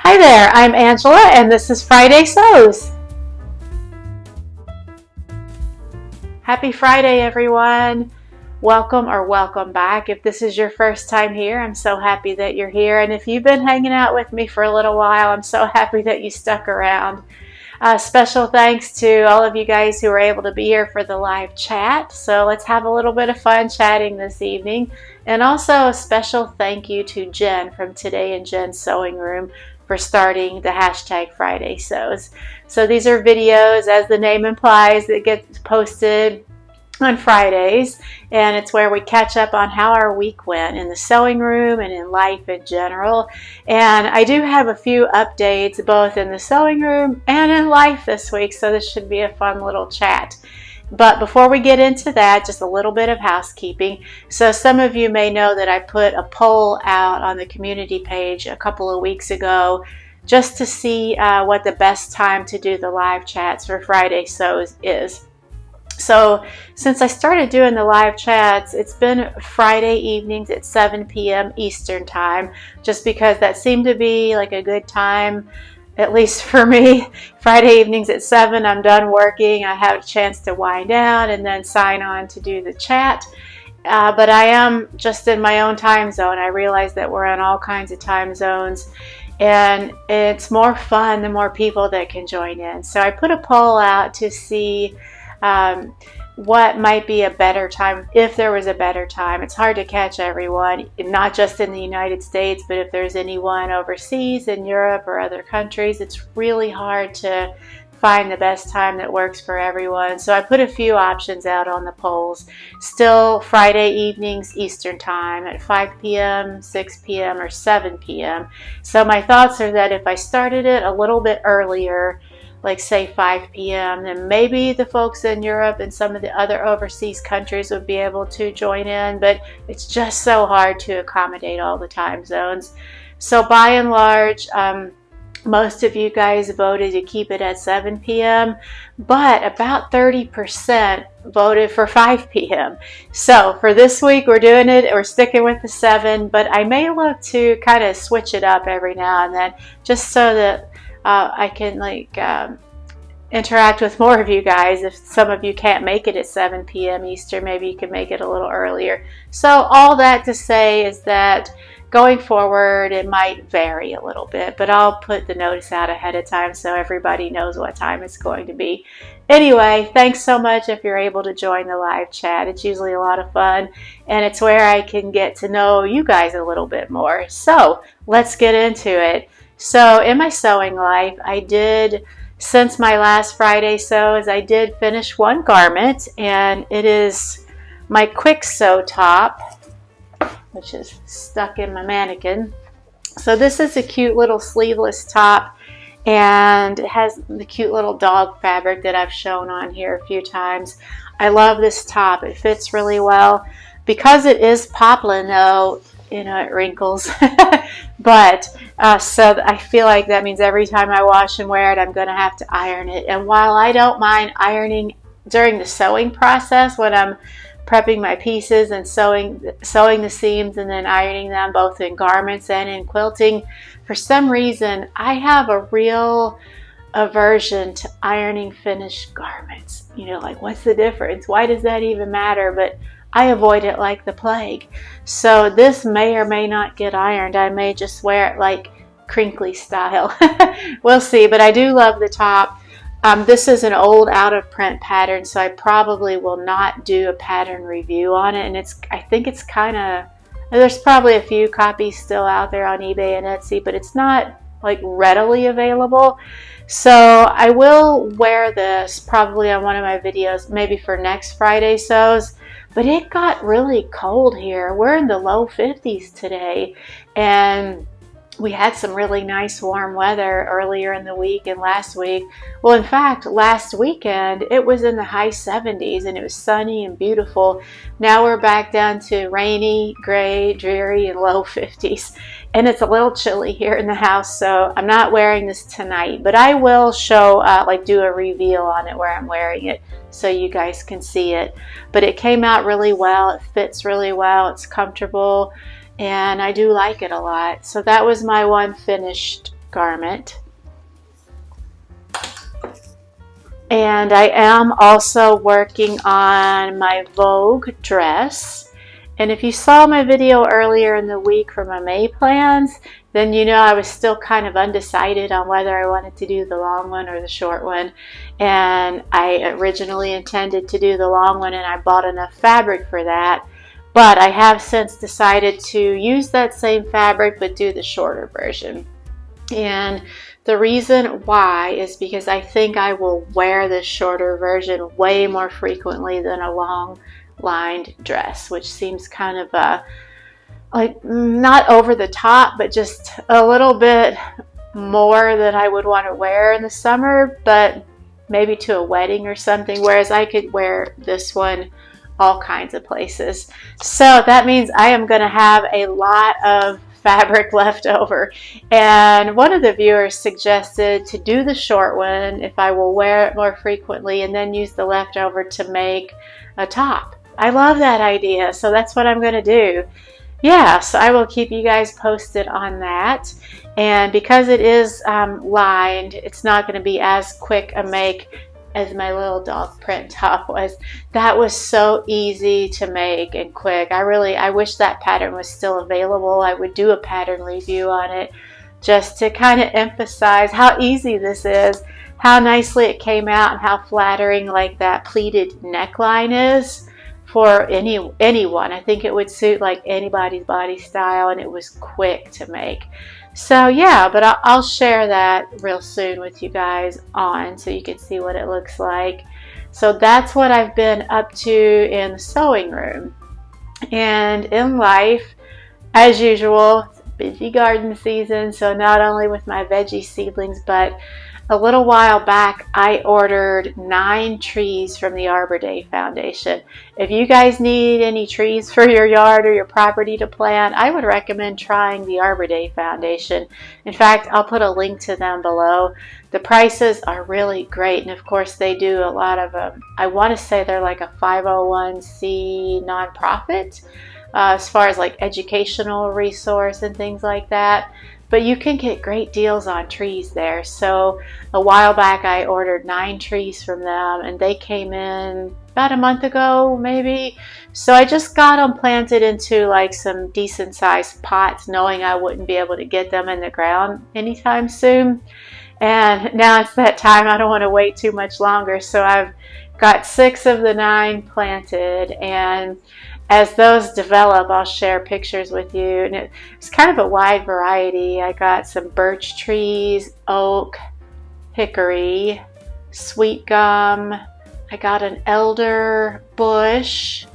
Hi there, I'm Angela and this is Friday Sews. Happy Friday everyone. Welcome back. If this is your first time here, I'm so happy that you're here. And if you've been hanging out with me for a little while, I'm so happy that you stuck around. Special thanks to all of you guys who were able to be here for the live chat. So let's have a little bit of fun chatting this evening. And also a special thank you to Jen from Today in Jen's Sewing Room for starting the hashtag Friday Sews. So these are videos, as the name implies, that get posted on Fridays, and it's where we catch up on how our week went in the sewing room and in life in general. And I do have a few updates both in the sewing room and in life this week, so this should be a fun little chat. But before we get into that, just a little bit of housekeeping. So some of you may know that I put a poll out on the community page a couple of weeks ago just to see what the best time to do the live chats for Friday Sews is. So since I started doing the live chats, it's been Friday evenings at 7 p.m. Eastern time, just because that seemed to be like a good time, at least for me. Friday evenings at 7, I'm done working, I have a chance to wind down and then sign on to do the chat. But I am just in my own time zone. I realize that we're in all kinds of time zones, and it's more fun the more people that can join in. So I put a poll out to see what might be a better time, if there was a better time. It's hard to catch everyone, not just in the United States, but if there's anyone overseas in Europe or other countries, it's really hard to find the best time that works for everyone. So I put a few options out on the polls. Still Friday evenings Eastern time at 5 p.m., 6 p.m., or 7 p.m. So my thoughts are that if I started it a little bit earlier, like say 5 p.m., then maybe the folks in Europe and some of the other overseas countries would be able to join in, but it's just so hard to accommodate all the time zones. So by and large, most of you guys voted to keep it at 7 p.m., but about 30% voted for 5 p.m. So for this week, we're doing it, we're sticking with the 7, but I may look to kind of switch it up every now and then, just so that I can interact with more of you guys. If some of you can't make it at 7 p.m. Eastern, maybe you can make it a little earlier. So all that to say is that going forward, it might vary a little bit, but I'll put the notice out ahead of time so everybody knows what time it's going to be. Anyway, thanks so much if you're able to join the live chat. It's usually a lot of fun, and it's where I can get to know you guys a little bit more. So let's get into it. So in my sewing life, I did, since my last Friday sews, I did finish one garment, and it is my Kwik Sew top, which is stuck in my mannequin. So this is a cute little sleeveless top, and it has the cute little dog fabric that I've shown on here a few times. I love this top. It fits really well. Because it is poplin though, you know, it wrinkles. But so I feel like that means every time I wash and wear it, I'm going to have to iron it. And while I don't mind ironing during the sewing process, when I'm prepping my pieces and sewing the seams and then ironing them both in garments and in quilting, for some reason I have a real aversion to ironing finished garments. You know, like, what's the difference? Why does that even matter? But I avoid it like the plague. So this may or may not get ironed. I may just wear it like crinkly style. We'll see, but I do love the top. This is an old out of print pattern, so I probably will not do a pattern review on it. And I think it's kind of, there's probably a few copies still out there on eBay and Etsy, but it's not like readily available. So I will wear this probably on one of my videos, maybe for next Friday sews. But it got really cold here. We're in the low 50s today, and we had some really nice warm weather earlier in the week and last week. Well, in fact, last weekend it was in the high 70s and it was sunny and beautiful. Now we're back down to rainy, gray, dreary, and low 50s. And it's a little chilly here in the house, so I'm not wearing this tonight, but I will show, do a reveal on it where I'm wearing it so you guys can see it. But it came out really well. It fits really well. It's comfortable, and I do like it a lot. So that was my one finished garment. And I am also working on my Vogue dress. And if you saw my video earlier in the week for my May plans, then you know I was still kind of undecided on whether I wanted to do the long one or the short one. And I originally intended to do the long one, and I bought enough fabric for that. But I have since decided to use that same fabric but do the shorter version. And the reason why is because I think I will wear this shorter version way more frequently than a long lined dress, which seems kind of like not over the top, but just a little bit more than I would want to wear in the summer, but maybe to a wedding or something, whereas I could wear this one all kinds of places. So that means I am going to have a lot of fabric left over. And one of the viewers suggested to do the short one if I will wear it more frequently and then use the leftover to make a top. I love that idea, so that's what I'm going to do. Yeah, so I will keep you guys posted on that. And because it is lined, it's not going to be as quick a make as my little dog print top was. That was so easy to make and quick. I wish that pattern was still available. I would do a pattern review on it just to kind of emphasize how easy this is, how nicely it came out, and how flattering like that pleated neckline is for anyone. I think it would suit like anybody's body style, and it was quick to make. So yeah, but I'll share that real soon with you guys so you can see what it looks like. So that's what I've been up to in the sewing room. And in life, as usual, it's busy garden season, so not only with my veggie seedlings, but a little while back I ordered 9 trees from the Arbor Day Foundation. If you guys need any trees for your yard or your property to plant, I would recommend trying the Arbor Day Foundation. In fact, I'll put a link to them below. The prices are really great, and of course they do a lot of I want to say they're like a 501c nonprofit as far as like educational resource and things like that. But you can get great deals on trees there. So a while back I ordered 9 trees from them, and they came in about a month ago maybe. So I just got them planted into like some decent sized pots, knowing I wouldn't be able to get them in the ground anytime soon. And now it's that time. I don't want to wait too much longer. So I've got 6 of the 9 planted, and as those develop, I'll share pictures with you. And it's kind of a wide variety. I got some birch trees, oak, hickory, sweet gum. I got an elder bush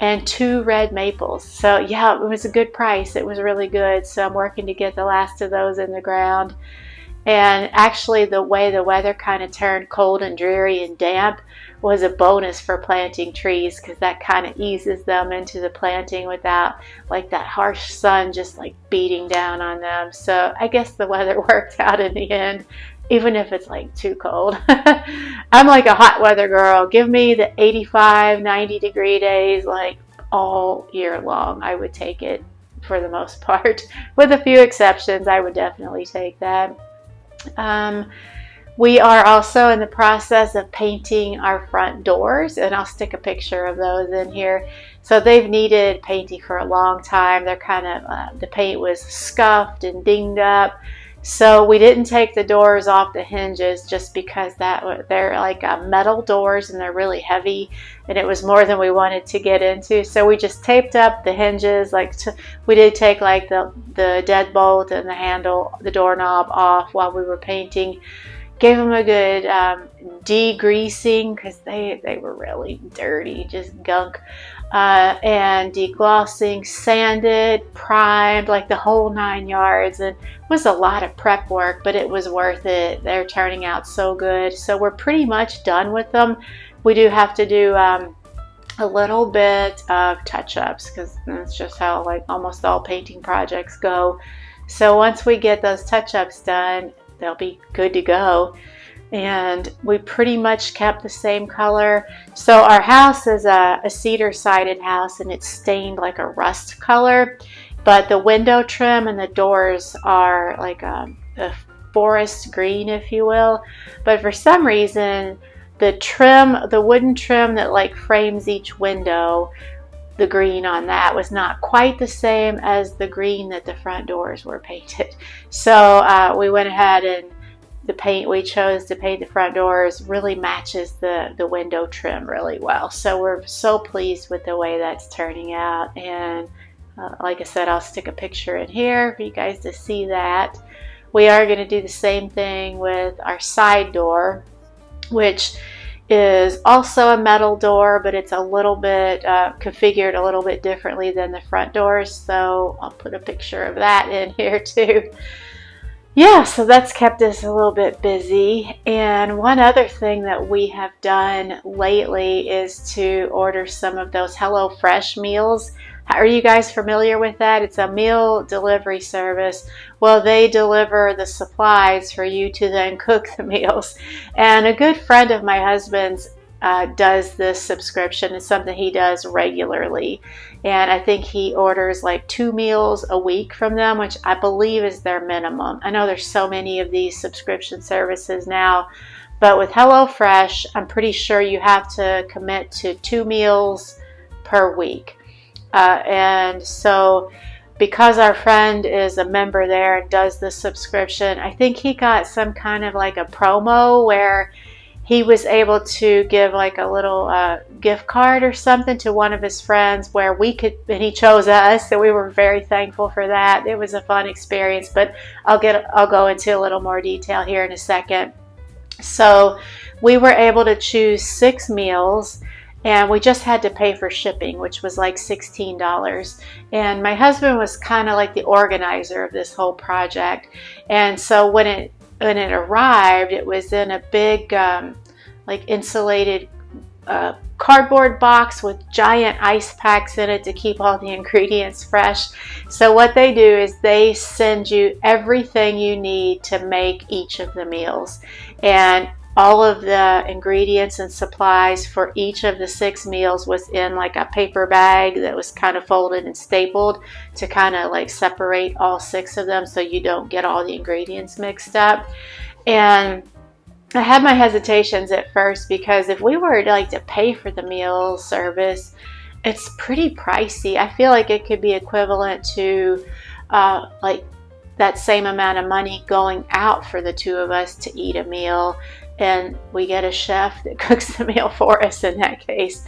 and 2 red maples. So yeah, it was a good price. It was really good. So I'm working to get the last of those in the ground. And actually, the way the weather kind of turned cold and dreary and damp was a bonus for planting trees, because that kind of eases them into the planting without like that harsh sun just like beating down on them. So I guess the weather worked out in the end, even if it's like too cold. I'm like a hot weather girl. Give me the 85, 90 degree days like all year long. I would take it for the most part. With a few exceptions, I would definitely take that. We are also in the process of painting our front doors, and I'll stick a picture of those in here. So they've needed painting for a long time. They're kind of, the paint was scuffed and dinged up. So we didn't take the doors off the hinges just because they're like metal doors and they're really heavy, and it was more than we wanted to get into. So we just taped up the hinges. We did take like the deadbolt and the handle, the doorknob off while we were painting. Gave them a good degreasing, because they were really dirty, just gunk. And deglossing, sanded, primed, like the whole 9 yards. And it was a lot of prep work, but it was worth it. They're turning out so good. So we're pretty much done with them. We do have to do a little bit of touch-ups, because that's just how like almost all painting projects go. So once we get those touch-ups done, they'll be good to go. And we pretty much kept the same color. So our house is a cedar sided house, and it's stained like a rust color. but the window trim and the doors are like a forest green, if you will. But for some reason, the wooden trim that like frames each window, the green on that was not quite the same as the green that the front doors were painted. So we went ahead, and the paint we chose to paint the front doors really matches the window trim really well. So we're so pleased with the way that's turning out. And like I said, I'll stick a picture in here for you guys to see that. We are going to do the same thing with our side door, which is also a metal door, but it's a little bit configured a little bit differently than the front doors. So I'll put a picture of that in here too. Yeah, so that's kept us a little bit busy. And one other thing that we have done lately is to order some of those HelloFresh meals. Are you guys familiar with that? It's a meal delivery service. Well, they deliver the supplies for you to then cook the meals. And a good friend of my husband's does this subscription. It's something he does regularly. And I think he orders like 2 meals a week from them, which I believe is their minimum. I know there's so many of these subscription services now, but with HelloFresh, I'm pretty sure you have to commit to 2 meals per week. And so because our friend is a member there and does the subscription, I think he got some kind of like a promo where he was able to give like a little gift card or something to one of his friends where we could, and he chose us, so we were very thankful for that. It was a fun experience, but I'll go into a little more detail here in a second. So we were able to choose 6 meals, and we just had to pay for shipping, which was like $16. And my husband was kind of like the organizer of this whole project. And so when it arrived, it was in a big like insulated cardboard box with giant ice packs in it to keep all the ingredients fresh. So what they do is they send you everything you need to make each of the meals, and all of the ingredients and supplies for each of the 6 meals was in like a paper bag that was kind of folded and stapled to kind of like separate all 6 of them so you don't get all the ingredients mixed up. And I had my hesitations at first because if we were like to pay for the meal service, it's pretty pricey. I feel like it could be equivalent to like that same amount of money going out for the 2 of us to eat a meal, and we get a chef that cooks the meal for us in that case.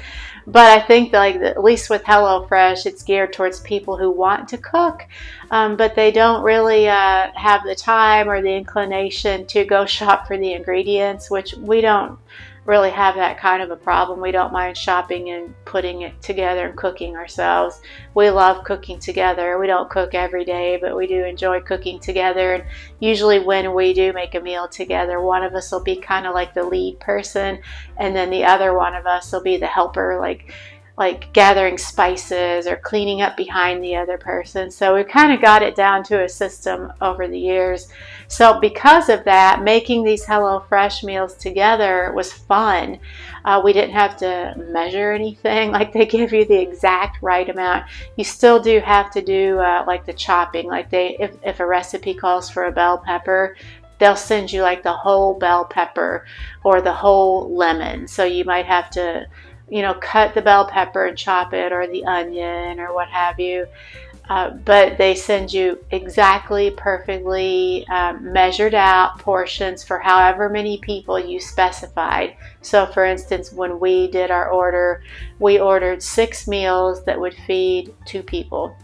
But I think that, like, at least with HelloFresh, it's geared towards people who want to cook, but they don't really have the time or the inclination to go shop for the ingredients, which we don't really have that kind of a problem. We don't mind shopping and putting it together and cooking ourselves. We love cooking together. We don't cook every day, but we do enjoy cooking together. And usually when we do make a meal together, one of us will be kind of like the lead person, and then the other one of us will be the helper, like gathering spices or cleaning up behind the other person. So we kind of got it down to a system over the years. So because of that, making these HelloFresh meals together was fun. We didn't have to measure anything. Like, they give you the exact right amount. You still do have to do like the chopping. Like if a recipe calls for a bell pepper, they'll send you like the whole bell pepper or the whole lemon. So you might have to, cut the bell pepper and chop it, or the onion or what have you. But they send you exactly, perfectly measured out portions for however many people you specified. So for instance, when we did our order, we ordered 6 meals that would feed 2 people.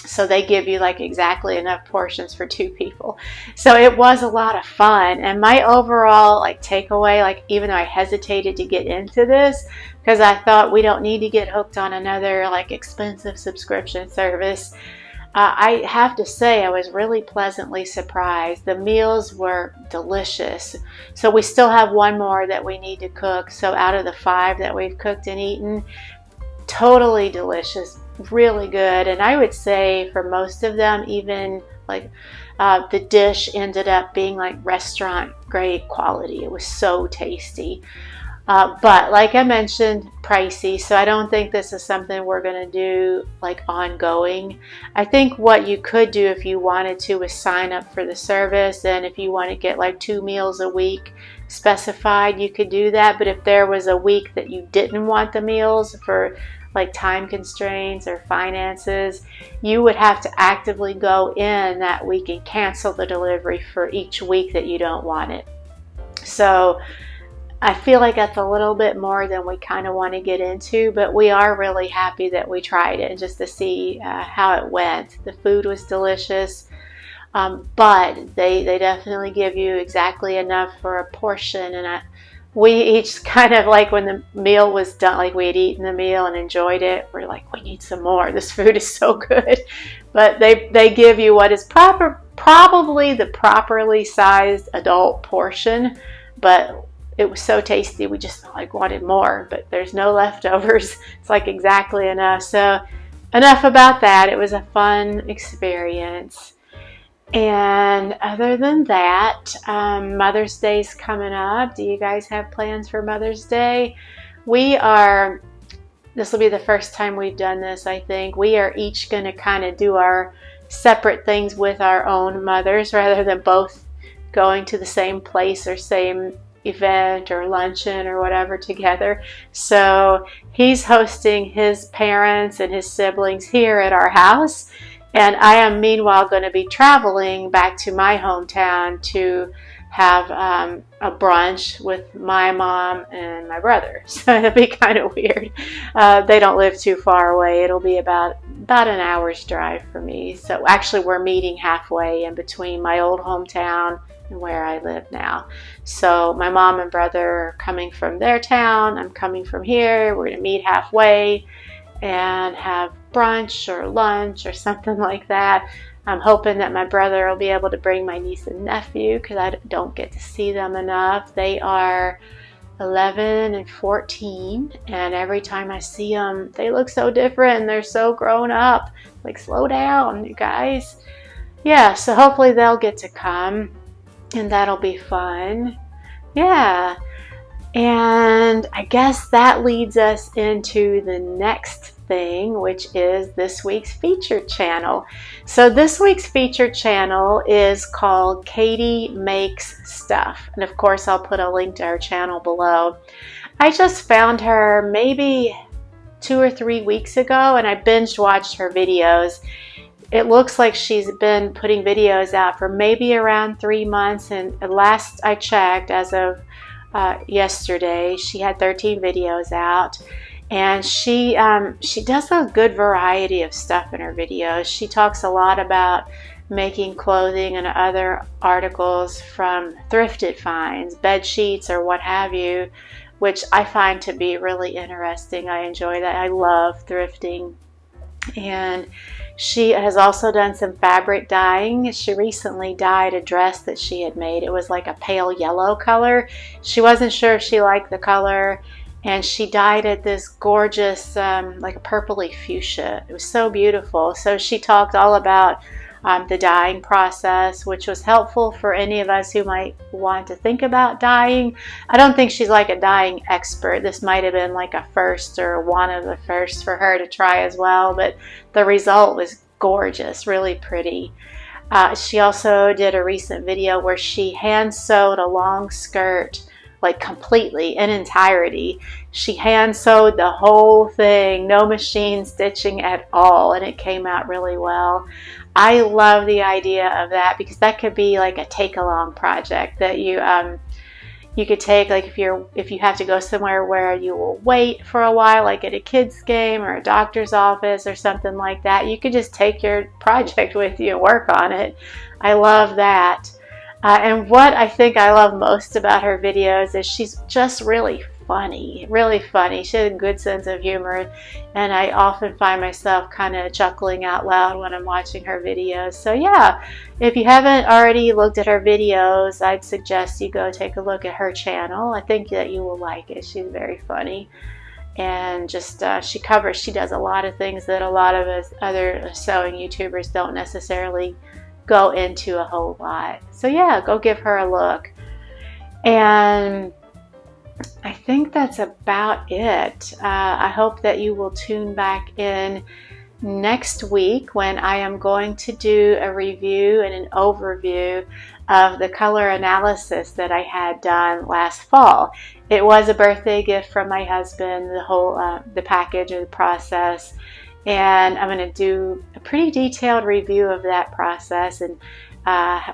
So they give you like exactly enough portions for 2 people. So it was a lot of fun. And my overall like takeaway, like, even though I hesitated to get into this because I thought we don't need to get hooked on another like expensive subscription service, I have to say I was really pleasantly surprised. The meals were delicious. So we still have 1 more that we need to cook. So out of the 5 that we've cooked and eaten, totally delicious, really good. And I would say for most of them, even like the dish ended up being like restaurant grade quality. It was so tasty. But like I mentioned, pricey. So I don't think this is something we're going to do like ongoing. I think what you could do if you wanted to is sign up for the service. And if you want to get like 2 meals a week specified, you could do that. But if there was a week that you didn't want the meals for like time constraints or finances, you would have to actively go in that week and cancel the delivery for each week that you don't want it. So I feel like that's a little bit more than we kind of want to get into, but we are really happy that we tried it just to see how it went. The food was delicious, but they definitely give you exactly enough for a portion. And we each kind of like when the meal was done, like we had eaten the meal and enjoyed it, we're like, we need some more. This food is so good. But they give you what is probably the properly sized adult portion, but it was so tasty, we just like wanted more, but there's no leftovers. It's like exactly enough. So enough about that. It was a fun experience. And other than that, Mother's Day's coming up. Do you guys have plans for Mother's Day? This will be the first time we've done this, I think. We are each going to kind of do our separate things with our own mothers rather than both going to the same place or same event or luncheon or whatever together. So he's hosting his parents and his siblings here at our house, and I am meanwhile going to be traveling back to my hometown to have a brunch with my mom and my brother. So it'll be kind of weird. They don't live too far away. It'll be about an hour's drive for me. So actually we're meeting halfway in between my old hometown and where I live now. So my mom and brother are coming from their town. I'm coming from here. We're going to meet halfway and have brunch or lunch or something like that. I'm hoping that my brother will be able to bring my niece and nephew because I don't get to see them enough. They are 11 and 14, and every time I see them, they look so different and they're so grown up. Like, slow down, you guys. Yeah, so hopefully they'll get to come, and that'll be fun. Yeah, and I guess that leads us into the next thing, which is this week's featured channel. So this week's featured channel is called Katie Makes Stuff, and of course I'll put a link to her channel below. I just found her maybe 2 or 3 weeks ago, and I binge watched her videos. It looks like she's been putting videos out for maybe around 3 months, and last I checked, as of yesterday, she had 13 videos out. And she does a good variety of stuff in her videos. She talks a lot about making clothing and other articles from thrifted finds, bed sheets or what have you, which I find to be really interesting. I enjoy that. I love thrifting. And she has also done some fabric dyeing. She recently dyed a dress that she had made. It was like a pale yellow color. She wasn't sure if she liked the color, and she dyed it this gorgeous, like a purpley fuchsia. It was so beautiful. So she talked all about the dyeing process, which was helpful for any of us who might want to think about dyeing. I don't think she's like a dyeing expert. This might have been like a first or one of the first for her to try as well, but the result was gorgeous, really pretty. She also did a recent video where she hand sewed a long skirt, like completely in entirety. She hand sewed the whole thing, no machine stitching at all, and it came out really well. I love the idea of that because that could be like a take-along project that you could take, like if you have to go somewhere where you will wait for a while, like at a kid's game or a doctor's office or something like that. You could just take your project with you and work on it. I love that. And what I think I love most about her videos is she's just really funny, really funny. She has a good sense of humor, and I often find myself kind of chuckling out loud when I'm watching her videos. So yeah, if you haven't already looked at her videos, I'd suggest you go take a look at her channel. I think that you will like it. She's very funny, and just she does a lot of things that a lot of us other sewing YouTubers don't necessarily go into a whole lot. So yeah, go give her a look. And I think that's about it. I hope that you will tune back in next week when I am going to do a review and an overview of the color analysis that I had done last fall. It was a birthday gift from my husband, the whole the package or the process, and I'm going to do a pretty detailed review of that process and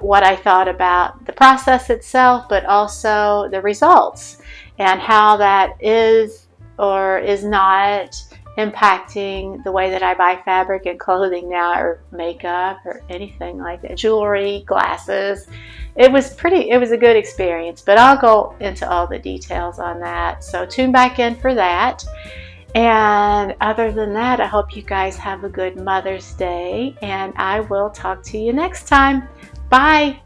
what I thought about the process itself, but also the results and how that is or is not impacting the way that I buy fabric and clothing now, or makeup or anything like that, jewelry, glasses. It was a good experience, but I'll go into all the details on that. So tune back in for that. And other than that, I hope you guys have a good Mother's Day, and I will talk to you next time. Bye.